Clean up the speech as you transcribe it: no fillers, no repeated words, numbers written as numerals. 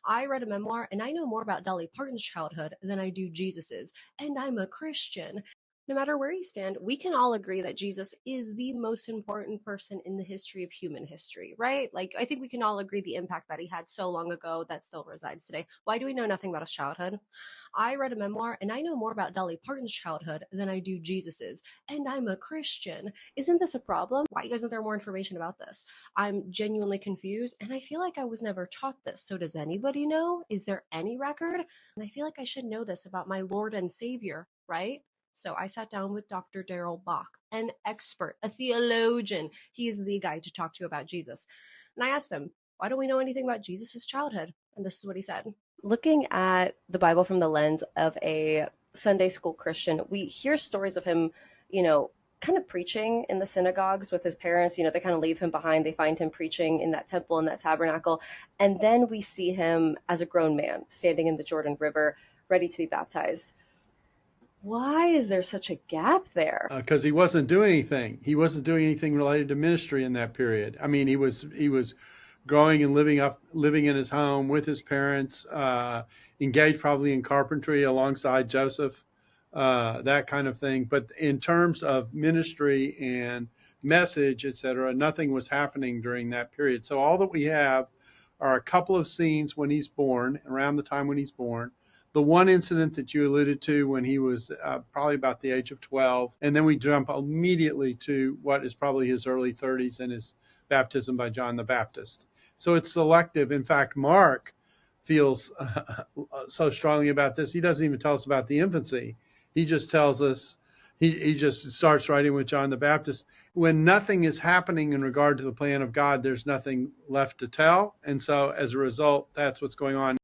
I read a memoir and I know more about Dolly Parton's childhood than I do Jesus's, and I'm a Christian. No matter where you stand, we can all agree that Jesus is the most important person in the history of human history, right? Like, I think we can all agree the impact that he had so long ago that still resides today. Why do we know nothing about his childhood? I read a memoir and I know more about Dolly Parton's childhood than I do Jesus's, and I'm a Christian. Isn't this a problem? Why isn't there more information about this? I'm genuinely confused and I feel like I was never taught this. So, does anybody know? Is there any record? And I feel like I should know this about my Lord and Savior, right? So I sat down with Dr. Daryl Bach, an expert, a theologian. He is the guy to talk to about Jesus. And I asked him, why don't we know anything about Jesus' childhood? And this is what he said. Looking at the Bible from the lens of a Sunday school Christian, we hear stories of him, you know, kind of preaching in the synagogues with his parents. You know, they kind of leave him behind. They find him preaching in that temple, in that tabernacle. And then we see him as a grown man standing in the Jordan River, ready to be baptized. Why is there such a gap there? Because he wasn't doing anything. He wasn't doing anything related to ministry in that period. I mean, he was growing and living in his home with his parents, engaged probably in carpentry alongside Joseph, that kind of thing. But in terms of ministry and message, etc., nothing was happening during that period. So all that we have are a couple of scenes when he's born, around the time when he's born. The one incident that you alluded to when he was probably about the age of 12. And then we jump immediately to what is probably his early 30s and his baptism by John the Baptist. So it's selective. In fact, Mark feels so strongly about this. He doesn't even tell us about the infancy. He just tells us, he just starts writing with John the Baptist. When nothing is happening in regard to the plan of God, there's nothing left to tell. And so as a result, that's what's going on.